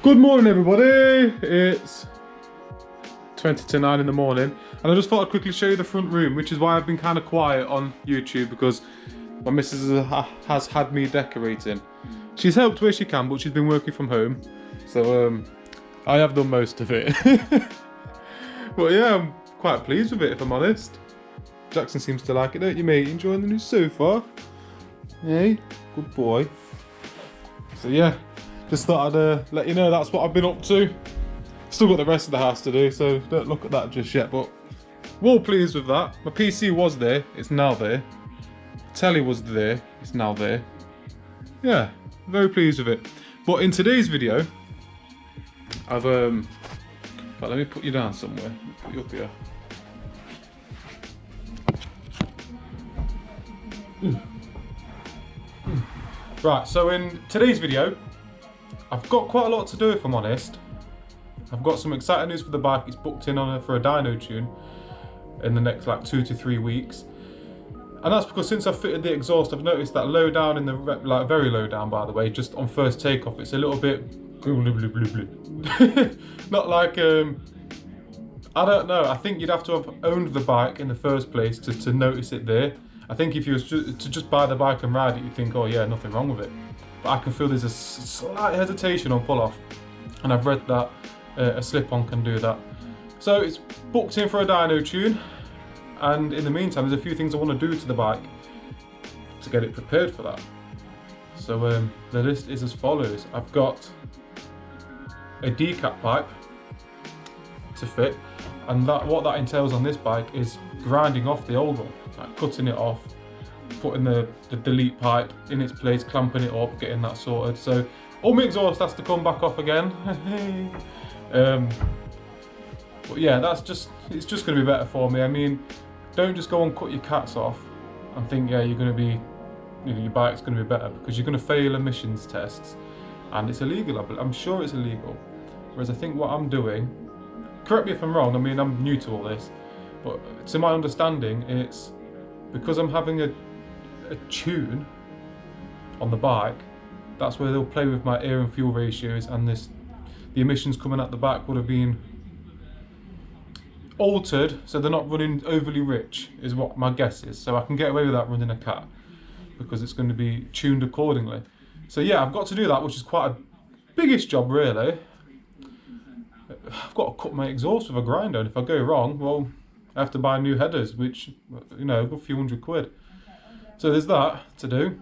Good morning everybody, it's 20 to 9 in the morning and I just thought I'd quickly show you the front room, which is why I've been kind of quiet on YouTube, because my missus has had me decorating. She's helped where she can, but she's been working from home, so I have done most of it. But yeah, I'm quite pleased with it if I'm honest. Jackson seems to like it, don't you mate? Enjoying the new sofa? Hey, good boy. So yeah, just thought I'd let you know that's what I've been up to. Still got the rest of the house to do, so don't look at that just yet, but well pleased with that. My PC was there, it's now there. Telly was there, it's now there. Yeah, very pleased with it. But in today's video, I've but let me put you down somewhere. Put you up here. Right, so in today's video, I've got quite a lot to do if I'm honest. I've got some exciting news for the bike. It's booked in on for a dyno tune in the next like 2 to 3 weeks. And that's because since I've fitted the exhaust, I've noticed that low down in the, like very low down by the way, just on first takeoff, it's a little bit not like, I don't know, I think you'd have to have owned the bike in the first place to notice it there. I think if you was to just buy the bike and ride it, you'd think, oh yeah, nothing wrong with it. But I can feel there's a slight hesitation on pull off. And I've read that a slip-on can do that. So it's booked in for a dyno tune. And in the meantime, there's a few things I want to do to the bike to get it prepared for that. So the list is as follows. I've got a decap pipe to fit, and what that entails on this bike is grinding off the old one, like cutting it off, putting the delete pipe in its place, clamping it up, getting that sorted. So all my exhaust has to come back off again. But yeah, it's just going to be better for me. I mean, don't just go and cut your cats off and think, yeah, you're going to be, your bike's going to be better, because you're going to fail emissions tests, and it's illegal. I'm sure it's illegal. Whereas I think what I'm doing, correct me if I'm wrong, I mean, I'm new to all this, but to my understanding, it's because I'm having a tune on the bike, that's where they'll play with my air and fuel ratios, and the emissions coming out the back would have been altered so they're not running overly rich, is what my guess is. So I can get away with that running a cat because it's going to be tuned accordingly. So yeah, I've got to do that, which is quite a biggish job really. I've got to cut my exhaust with a grinder, and if I go wrong, well, I have to buy new headers, which, you know, a good few £100. So there's that to do.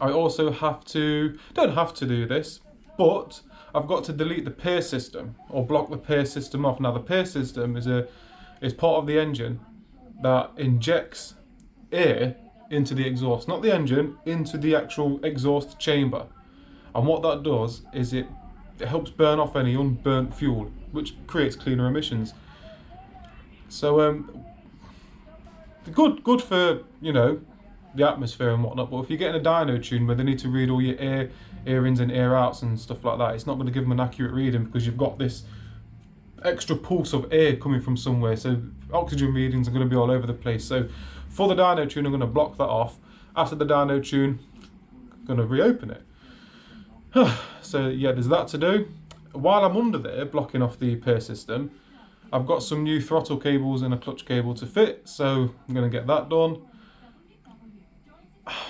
I also don't have to do this, but I've got to delete the PAIR system, or block the PAIR system off. Now the PAIR system is part of the engine that injects air into the exhaust, not the engine, into the actual exhaust chamber. And what that does is it helps burn off any unburnt fuel, which creates cleaner emissions. So good for, you know, the atmosphere and whatnot. But if you're getting a dyno tune where they need to read all your air ins and air outs and stuff like that, it's not going to give them an accurate reading, because you've got this extra pulse of air coming from somewhere, so oxygen readings are going to be all over the place. So for the dyno tune, I'm going to block that off. After the dyno tune, I'm going to reopen it. So yeah, there's that to do. While I'm under there blocking off the PAIR system, I've got some new throttle cables and a clutch cable to fit, so I'm going to get that done.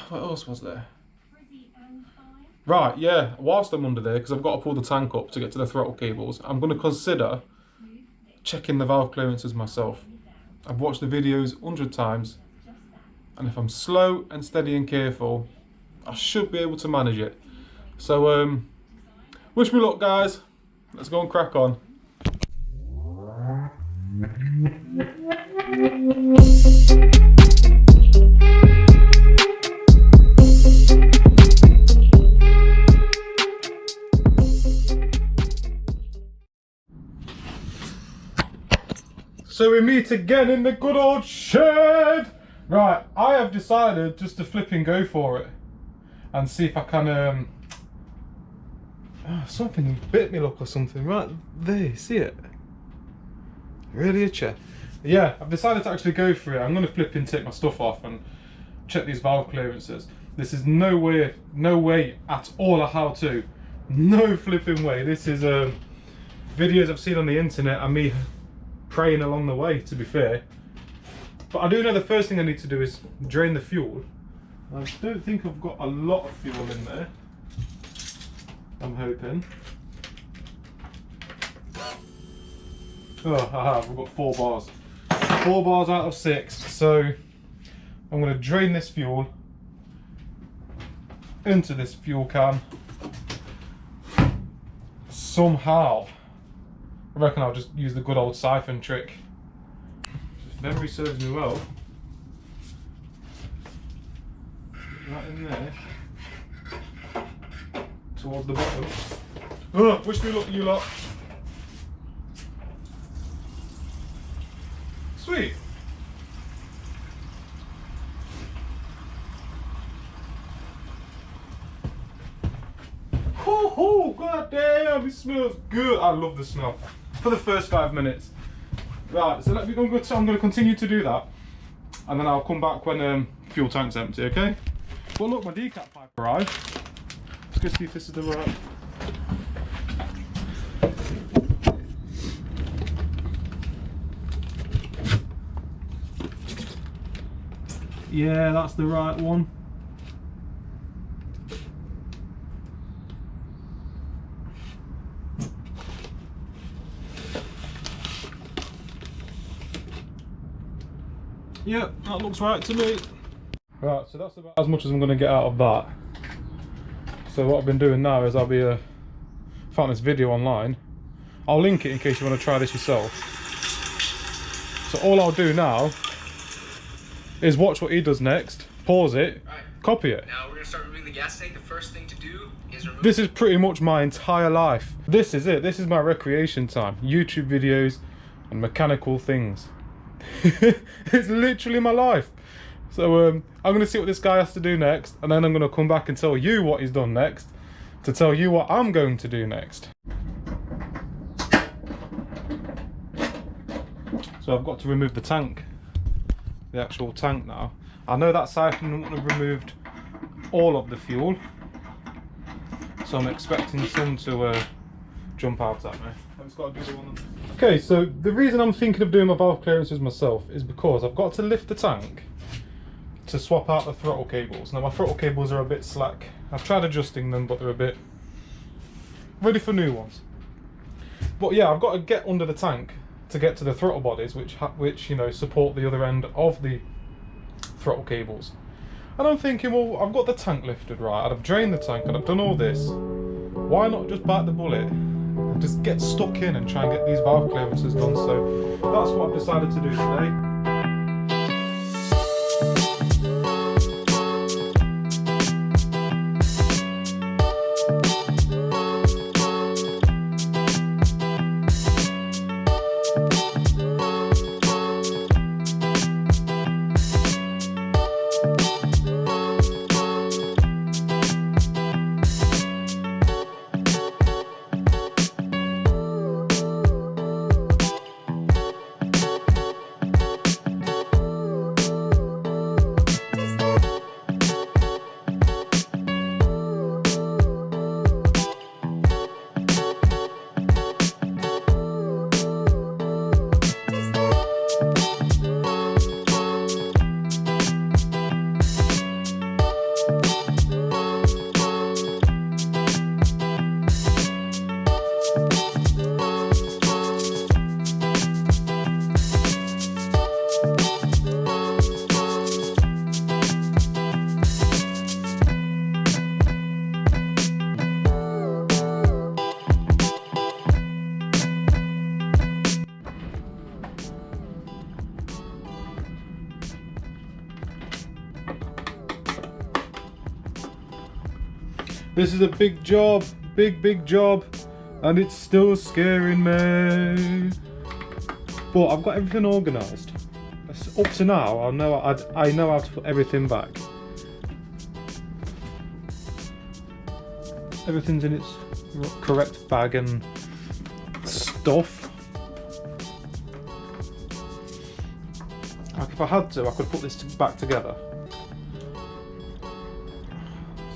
What else was there? Right, yeah, whilst I'm under there, because I've got to pull the tank up to get to the throttle cables, I'm going to consider checking the valve clearances myself. I've watched the videos 100 times, and if I'm slow and steady and careful, I should be able to manage it. So, wish me luck guys, let's go and crack on. So we meet again in the good old shed. Right, I have decided just to flip and go for it and see if I can something bit me, look, or something right there, see it? Really itchy. Yeah, I've decided to actually go for it. I'm going to flip and take my stuff off and check these valve clearances. This is no way at all a how-to. No flipping way. This is videos I've seen on the internet and me praying along the way, to be fair. But I do know the first thing I need to do is drain the fuel. I don't think I've got a lot of fuel in there. I'm hoping. Oh, I have. I've got 4 bars. 4 bars out of 6. So I'm going to drain this fuel into this fuel can. Somehow. I reckon I'll just use the good old siphon trick. If memory serves me well. Right in there. Towards the bottom. Oh, wish me luck, you lot. Sweet. Oh, god damn, it smells good. I love the smell. For the first 5 minutes. Right, so I'm going to continue to do that. And then I'll come back when fuel tank's empty, okay? But look, my decap pipe arrived. Let's go see if this is the right. Yeah, that's the right one. Yep, that looks right to me. Right, so that's about as much as I'm going to get out of that. So what I've been doing now is I'll be found this video online. I'll link it in case you want to try this yourself. So all I'll do now is watch what he does next, pause it, right, copy it. Now we're going to start removing the gas tank. The first thing to do is remove... This is pretty much my entire life. This is it. This is my recreation time. YouTube videos and mechanical things. It's literally my life. So I'm going to see what this guy has to do next, and then I'm going to come back and tell you what he's done next, to tell you what I'm going to do next. So I've got to remove the tank, the actual tank now. I know that siphon wouldn't have removed all of the fuel, so I'm expecting some to jump out at me. I've just got to do the one. Okay, so the reason I'm thinking of doing my valve clearances myself is because I've got to lift the tank to swap out the throttle cables. Now my throttle cables are a bit slack. I've tried adjusting them, but they're a bit ready for new ones. But yeah, I've got to get under the tank to get to the throttle bodies, which you know, support the other end of the throttle cables. And I'm thinking, well, I've got the tank lifted right, I've drained the tank and I've done all this. Why not just bite the bullet and just get stuck in and try and get these valve clearances done? So that's what I've decided to do today. This is a big job, big job, and it's still scaring me. But I've got everything organised. Up to now, I know how to put everything back. Everything's in its correct bag and stuff. Like if I had to, I could put this back together.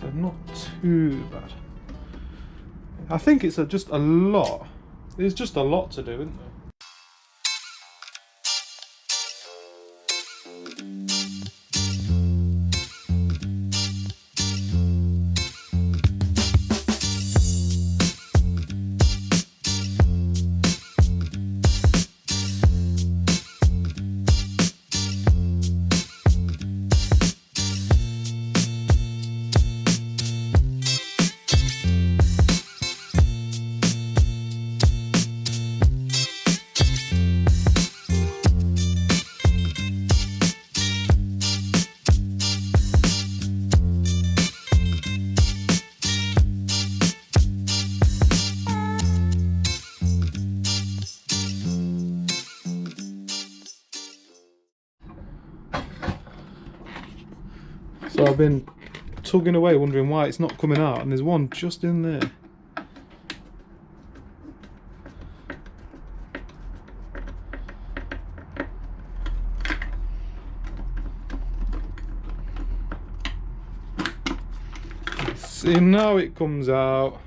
So not too bad. I think it's just a lot. There's just a lot to do, isn't there? So I've been tugging away wondering why it's not coming out, and there's one just in there. See, now it comes out.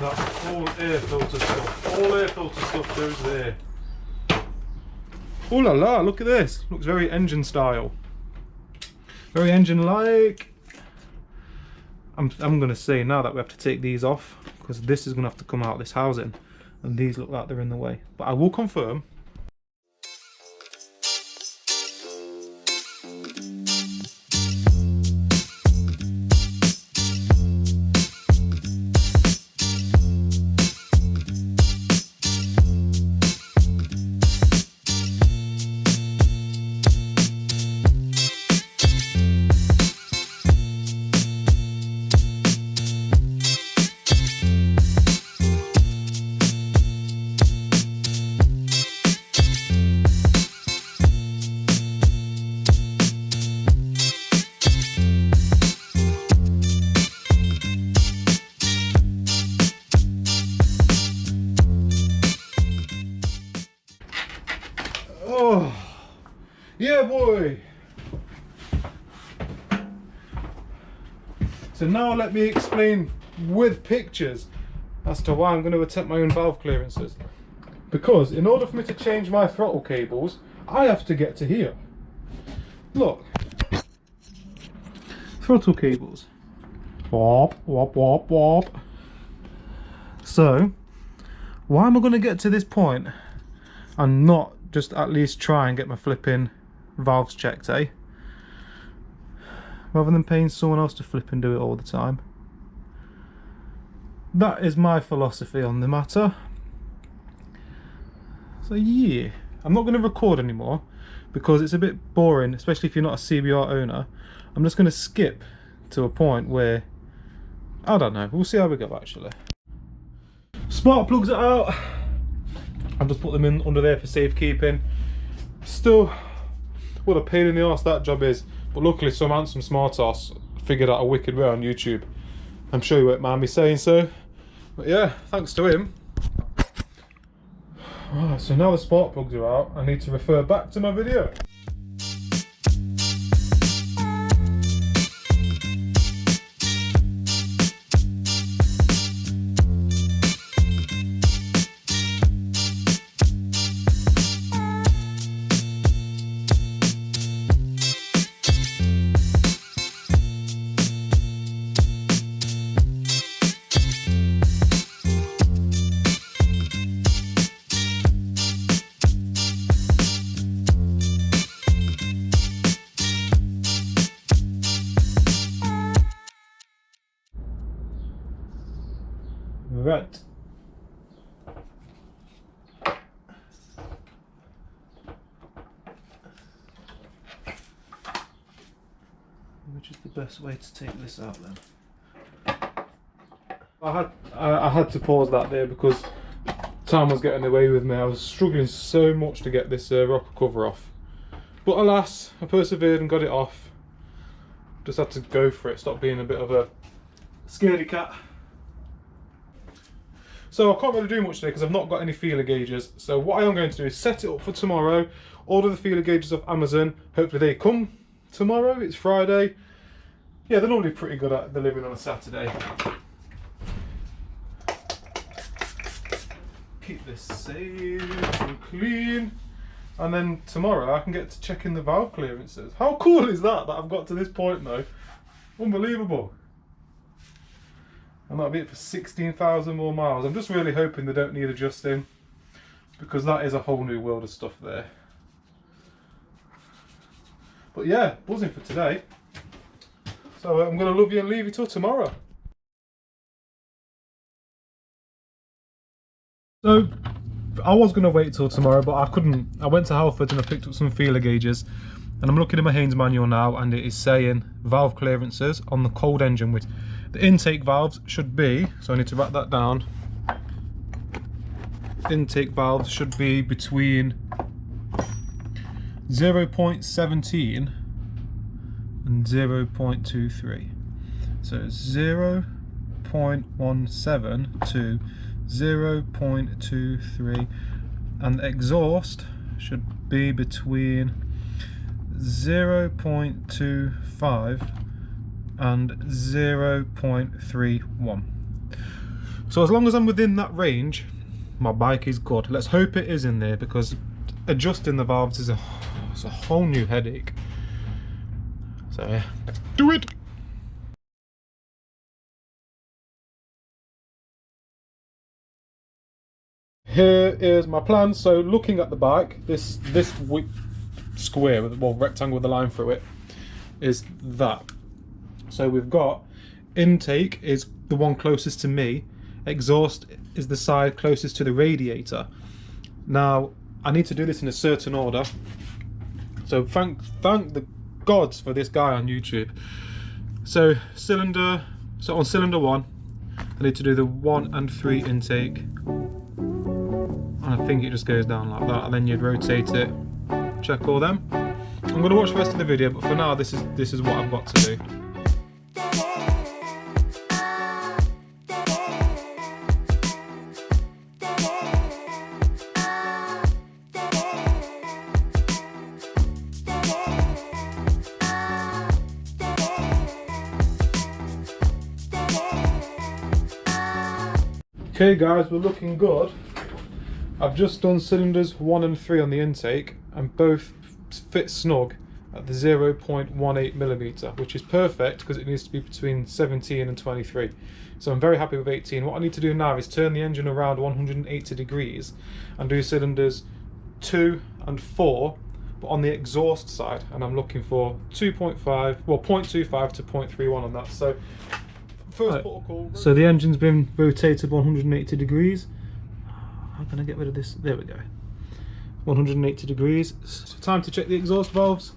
That's all air filter stuff. All air filter stuff goes there. Oh la la, look at this. Looks very engine style. Very engine like. I'm gonna say now that we have to take these off, because this is gonna have to come out of this housing, and these look like they're in the way. But I will confirm. Oh, yeah boy. So now let me explain with pictures as to why I'm going to attempt my own valve clearances. Because in order for me to change my throttle cables, I have to get to here. Look. Throttle cables. Wop, wop, wop, wop. So, why am I going to get to this point and not just at least try and get my flipping valves checked, eh? Rather than paying someone else to flip and do it all the time. That is my philosophy on the matter. So yeah, I'm not going to record anymore because it's a bit boring, especially if you're not a CBR owner. I'm just going to skip to a point where, I don't know, we'll see how we go actually. Spark plugs are out. I've just put them in under there for safekeeping. Still, what a pain in the arse that job is. But luckily some handsome smart ass figured out a wicked way on YouTube. I'm sure you won't mind me saying so. But yeah, thanks to him. Right, so now the spark plugs are out, I need to refer back to my video. Right. Which is the best way to take this out then? I had to pause that there because time was getting away with me. I was struggling so much to get this rocker cover off. But alas, I persevered and got it off. Just had to go for it, stop being a bit of a scaredy cat. So I can't really do much today because I've not got any feeler gauges. So what I am going to do is set it up for tomorrow, order the feeler gauges off Amazon. Hopefully they come tomorrow, it's Friday. Yeah, they're normally pretty good at delivering on a Saturday. Keep this safe and clean. And then tomorrow I can get to checking the valve clearances. How cool is that I've got to this point though? Unbelievable. And that'll be it for 16,000 more miles. I'm just really hoping they don't need adjusting, because that is a whole new world of stuff there. But yeah, buzzing for today. So I'm going to love you and leave you till tomorrow. So I was going to wait till tomorrow, but I couldn't. I went to Halfords and I picked up some feeler gauges, and I'm looking at my Haynes manual now, and it is saying valve clearances on the cold engine, with the intake valves should be, so I need to write that down. Intake valves should be between 0.17 and 0.23. So 0.17 to 0.23, and the exhaust should be between 0.25 and 0.31. So as long as I'm within that range, my bike is good. Let's hope it is in there, because adjusting the valves is it's a whole new headache. So yeah, let's do it. Here is my plan. So looking at the bike, this square, well, rectangle with the line through it, is that. So we've got intake is the one closest to me, exhaust is the side closest to the radiator. Now I need to do this in a certain order, so thank the gods for this guy on YouTube. So on cylinder 1 I need to do the 1 and 3 intake, and I think it just goes down like that, and then you'd rotate it, check all them. I'm going to watch the rest of the video, but for now this is what I've got to do. Okay guys, we're looking good. I've just done cylinders 1 and 3 on the intake, and both fit snug at the 0.18mm, which is perfect because it needs to be between 17 and 23. So I'm very happy with 18. What I need to do now is turn the engine around 180 degrees and do cylinders 2 and 4, but on the exhaust side, and I'm looking for 0.25 to 0.31 on that. So first protocol. So the engine's been rotated 180 degrees. How can I get rid of this? There we go. 180 degrees. So time to check the exhaust valves.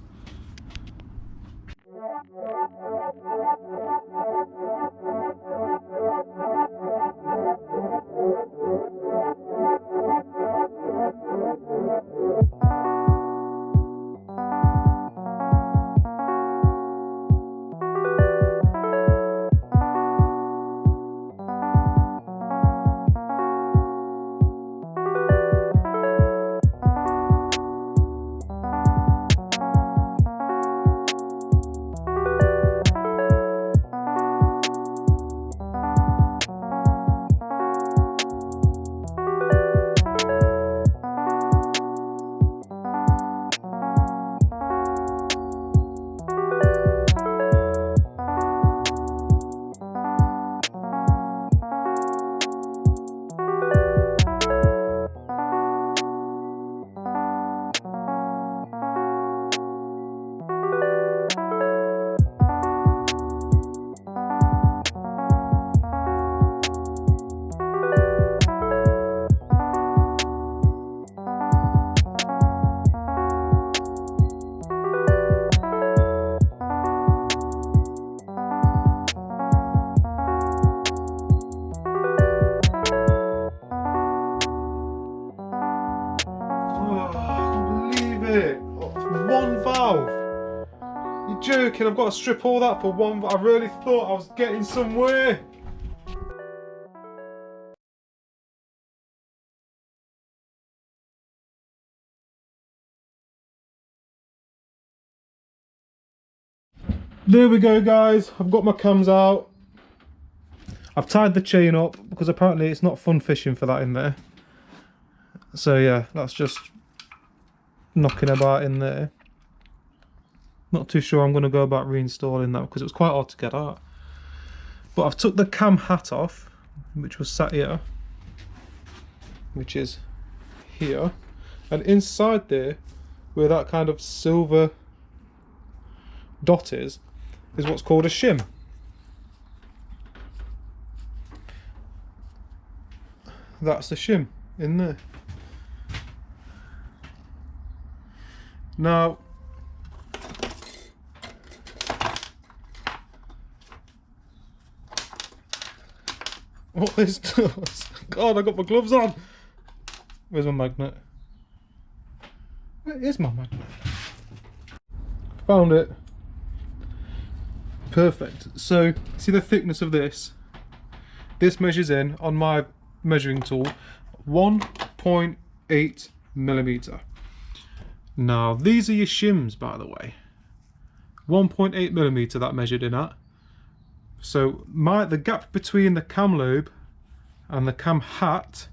One valve. You're joking, I've got to strip all that for one. I really thought I was getting somewhere. There we go, guys. I've got my cams out. I've tied the chain up because apparently it's not fun fishing for that in there. So yeah, that's just knocking about in there. Not too sure I'm going to go about reinstalling that because it was quite hard to get out. But I've took the cam hat off, which was sat here, which is here, and inside there, where that kind of silver dot is what's called a shim. That's the shim in there. Now, what this does? God, I got my gloves on. Where's my magnet? Where is my magnet? Found it. Perfect. So, see the thickness of this? This measures in, on my measuring tool, 1.8 millimeter. Now, these are your shims, by the way. 1.8 millimeter that measured in at. So the gap between the cam lobe and the cam hat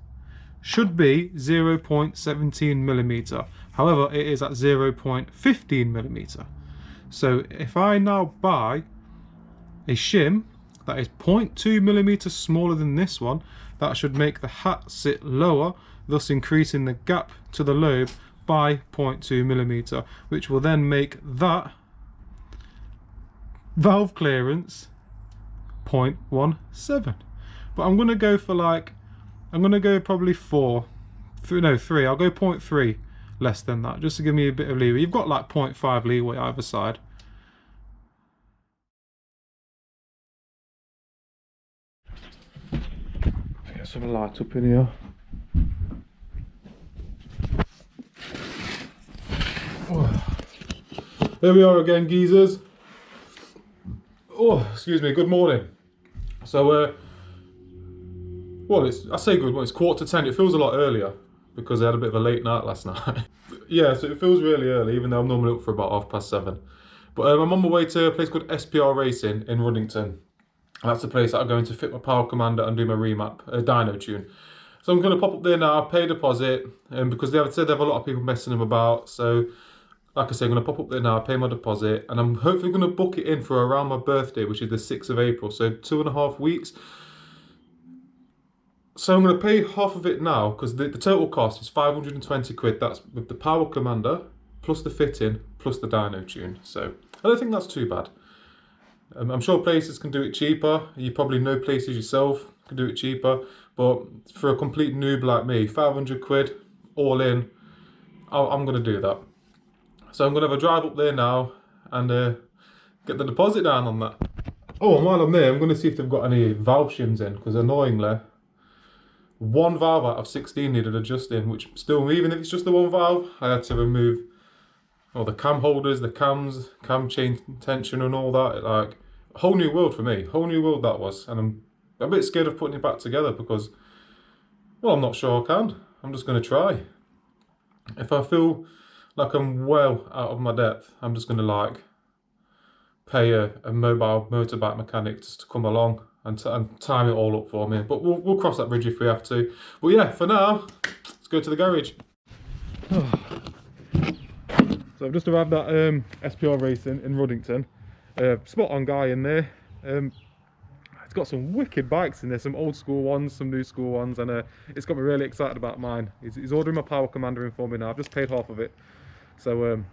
should be 0.17 millimeter. However, it is at 0.15 millimeter. So if I now buy a shim that is 0.2 millimeter smaller than this one, that should make the hat sit lower, thus increasing the gap to the lobe by 0.2 millimeter, which will then make that valve clearance 0.17. But I'm going to go for probably 3. I'll go 0.3 less than that, just to give me a bit of leeway. You've got like 0.5 leeway either side. Get some light up in here. Oh. There we are again, geezers. Oh, excuse me, good morning. So, I say good morning, it's 9:45. It feels a lot earlier because I had a bit of a late night last night. Yeah, so it feels really early, even though I'm normally up for about 7:30. But I'm on my way to a place called SPR Racing in Ruddington. And that's the place that I'm going to fit my power commander and do my remap, Dyno tune. So I'm going to pop up there now, pay a deposit, because they have said they have a lot of people messing them about. So, like I say, I'm going to pop up there now, pay my deposit, and I'm hopefully going to book it in for around my birthday, which is the 6th of April, so 2.5 weeks. So I'm going to pay half of it now, because the total cost is 520 quid. That's with the power commander, plus the fitting, plus the dyno tune. So I don't think that's too bad. I'm sure places can do it cheaper. You probably know places yourself can do it cheaper. But for a complete noob like me, 500 quid, all in, I'm going to do that. So I'm going to have a drive up there now and get the deposit down on that. Oh, and while I'm there, I'm going to see if they've got any valve shims in, because annoyingly, one valve out of 16 needed adjusting, which still, even if it's just the one valve, I had to remove all the cam holders, the cams, cam chain tension and all that. Like, a whole new world for me, whole new world that was. And I'm a bit scared of putting it back together because, well, I'm not sure I can. I'm just going to try. If I feel like I'm well out of my depth, I'm just going to like pay a mobile motorbike mechanic just to come along and time it all up for me. But we'll cross that bridge if we have to. But yeah, for now, let's go to the garage. So I've just arrived at SPR Racing in Ruddington. Spot on guy in there. It's got some wicked bikes in there, some old school ones, some new school ones, and it's got me really excited about mine. He's ordering my power commander in for me now. I've just paid half of it. So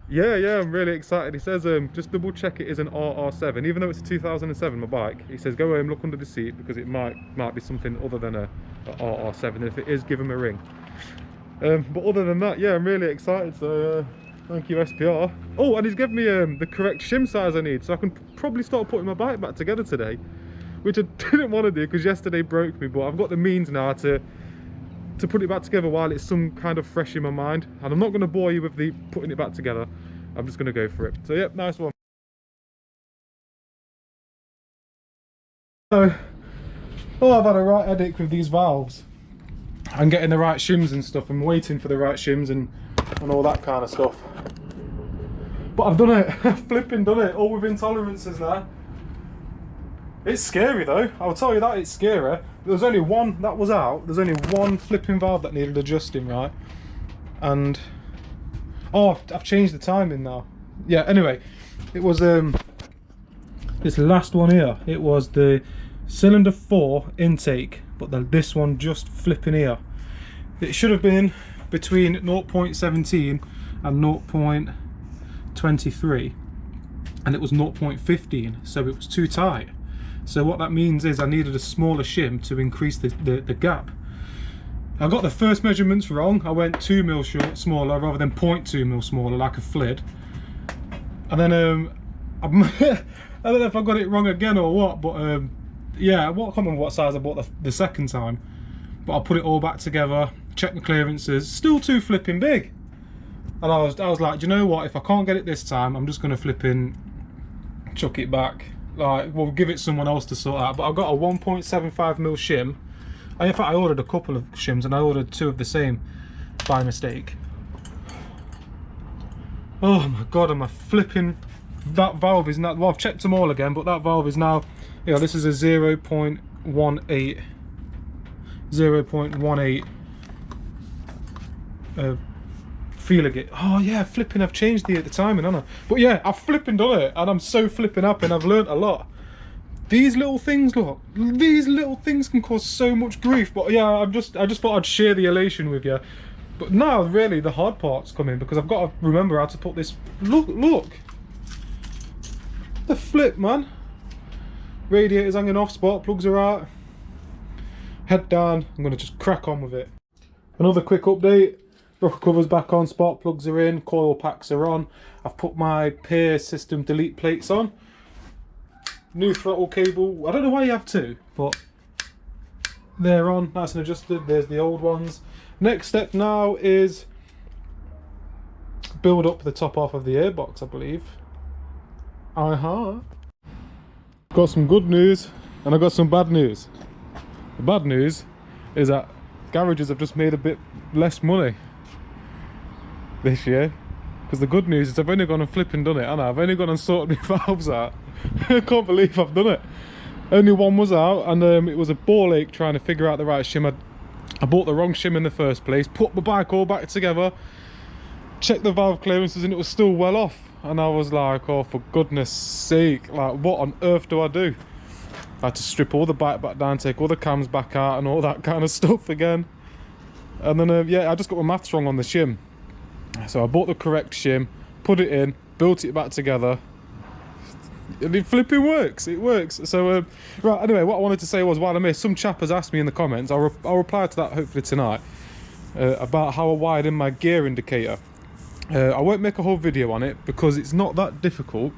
yeah, I'm really excited. He says just double check it is an RR7, even though it's a 2007, my bike. He says go home, look under the seat, because it might be something other than a RR7. And if it is, give him a ring. But other than that, yeah, I'm really excited. So thank you, SPR. Oh, and he's given me the correct shim size I need, so I can probably start putting my bike back together today, which I didn't want to do because yesterday broke me. But I've got the means now to put it back together while it's some kind of fresh in my mind. And I'm not going to bore you with the putting it back together. I'm just going to go for it. So yep, nice one. So, I've had a right headache with these valves and getting the right shims and stuff. I'm waiting for the right shims and all that kind of stuff. But I've done it. I've flipping done it. All within tolerances now. It's scary though. I'll tell you that, it's scary. There's only one that was out. There's only one flipping valve that needed adjusting, right? And oh, I've changed the timing now. Yeah, anyway, it was this last one here. It was the cylinder 4 intake, but this one just flipping here. It should have been between 0.17 and 0.23, and it was 0.15, so it was too tight. So what that means is I needed a smaller shim to increase the gap. I got the first measurements wrong. I went 2 mil smaller rather than 0.2 mil smaller like a flid. And then I don't know if I got it wrong again or what, but yeah, I can't remember what size I bought the second time. But I put it all back together, checked the clearances, still too flipping big. And I was like, do you know what? If I can't get it this time, I'm just gonna flipping chuck it back. Like, we'll give it someone else to sort out. But I got a 1.75 mil shim. In fact, I ordered a couple of shims and I ordered 2 of the same by mistake. Oh my god, am I flipping? That valve is now, well, I've checked them all again, but that valve is now, yeah, this is a 0.18 feeling it. Oh yeah, flipping, I've changed the timing, haven't I? But yeah, I've flipping done it, and I'm so flipping happy, and I've learnt a lot. These little things, look, these little things can cause so much grief. But yeah, I just thought I'd share the elation with you. But now, really, the hard part's coming, because I've got to remember how to put this. Look, the flip, man. Radiator's hanging off, spark plugs are out. Head down. I'm gonna just crack on with it. Another quick update. Rocker cover's back on, spark plugs are in, coil packs are on. I've put my peer system delete plates on. New throttle cable. I don't know why you have 2, but they're on, nice and adjusted. There's the old ones. Next step now is build up the top half of the airbox, I believe. Got some good news and I got some bad news. The bad news is that garages have just made a bit less money this year. Because the good news is I've only gone and flipping done it, and I've only gone and sorted my valves out. I can't believe I've done it. Only one was out, and it was a ball ache trying to figure out the right shim. I bought the wrong shim in the first place, put my bike all back together, checked the valve clearances, and it was still well off. And I was like, oh, for goodness sake, like, what on earth do I do? I had to strip all the bike back down, take all the cams back out, and all that kind of stuff again. And then, yeah, I just got my maths wrong on the shim. So I bought the correct shim, put it in, built it back together, and it flipping works. It works. So right, anyway, what I wanted to say was, while I missed, some chap has asked me in the comments, I'll reply to that hopefully tonight, about how I wired in my gear indicator. I won't make a whole video on it because it's not that difficult,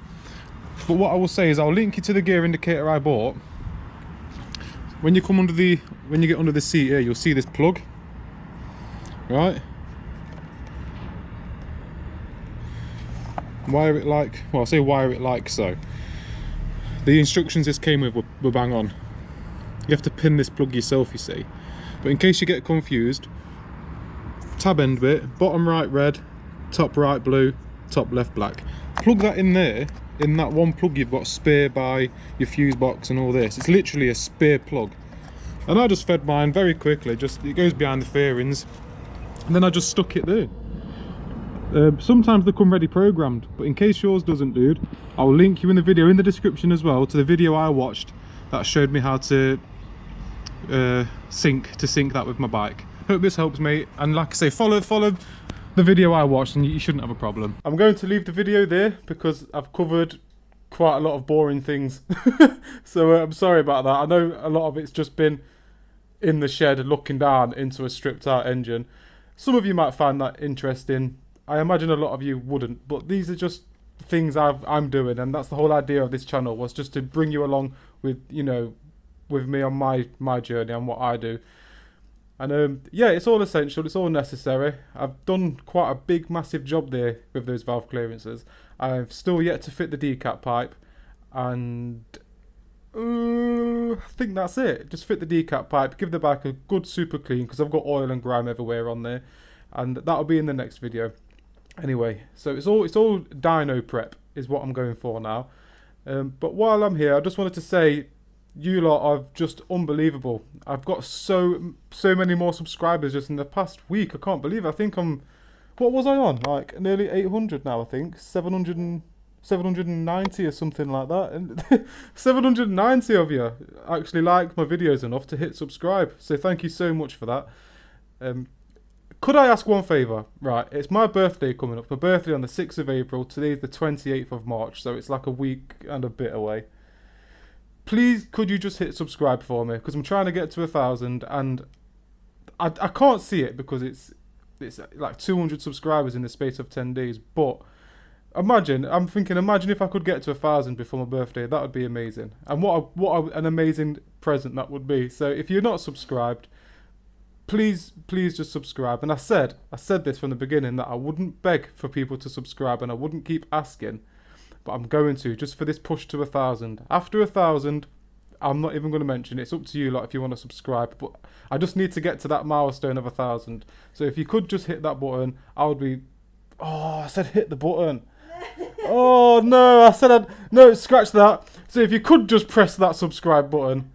but what I will say is I'll link you to the gear indicator I bought. When you get under the seat here, you'll see this plug, right? Wire it like, well, I say wire it like so. The instructions this came with were bang on. You have to pin this plug yourself, you see. But in case you get confused, tab end bit, bottom right red, top right blue, top left black. Plug that in there, in that one plug you've got spare by your fuse box and all this. It's literally a spare plug. And I just fed mine very quickly, it goes behind the fairings, and then I just stuck it there. Sometimes they come ready programmed, but in case yours doesn't, dude, I'll link you in the video in the description as well to the video I watched that showed me how to sync that with my bike. Hope this helps, mate, and like I say, follow the video I watched and you shouldn't have a problem. I'm going to leave the video there because I've covered quite a lot of boring things. So I'm sorry about that. I know a lot of it's just been in the shed looking down into a stripped out engine. Some of you might find that interesting. I imagine a lot of you wouldn't, but these are just things I'm doing, and that's the whole idea of this channel, was just to bring you along with, you know, with me on my journey and what I do. And yeah, it's all essential, it's all necessary. I've done quite a big, massive job there with those valve clearances. I've still yet to fit the decap pipe, and I think that's it. Just fit the decap pipe, give the bike a good super clean, because I've got oil and grime everywhere on there, and that'll be in the next video. Anyway, so it's all dyno prep is what I'm going for now. But while I'm here, I just wanted to say, you lot are just unbelievable. I've got so many more subscribers just in the past week. I can't believe it. I think what was I on? Like nearly 800 now, I think. 790 or something like that. And 790 of you actually like my videos enough to hit subscribe. So thank you so much for that. Could I ask one favour? Right, it's my birthday coming up. My birthday on the 6th of April. Today's the 28th of March, so it's like a week and a bit away. Please, could you just hit subscribe for me? Because I'm trying to get to 1,000, and I can't see it because it's like 200 subscribers in the space of 10 days. But imagine if I could get to 1,000 before my birthday. That would be amazing. And what an amazing present that would be. So if you're not subscribed, please just subscribe. And I said this from the beginning, that I wouldn't beg for people to subscribe and I wouldn't keep asking, but I'm going to, just for this push to 1,000. After 1,000, I'm not even going to mention it. It's up to you lot if you want to subscribe, but I just need to get to that milestone of 1,000. So if you could just hit that button, I would be... Oh, I said hit the button. Oh no, no, scratch that. So if you could just press that subscribe button,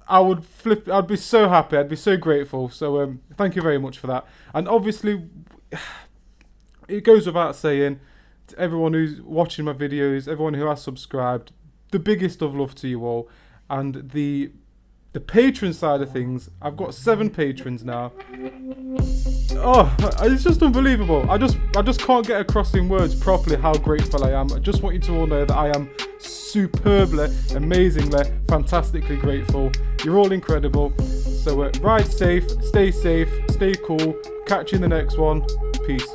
I'd be so happy, I'd be so grateful. So thank you very much for that. And obviously, it goes without saying, to everyone who's watching my videos, everyone who has subscribed, the biggest of love to you all. And the patron side of things, I've got 7 patrons now. Oh, it's just unbelievable. I just can't get across in words properly how grateful I am. I just want you to all know that I am superbly, amazingly, fantastically grateful. You're all incredible. So ride safe, stay cool. Catch you in the next one. Peace.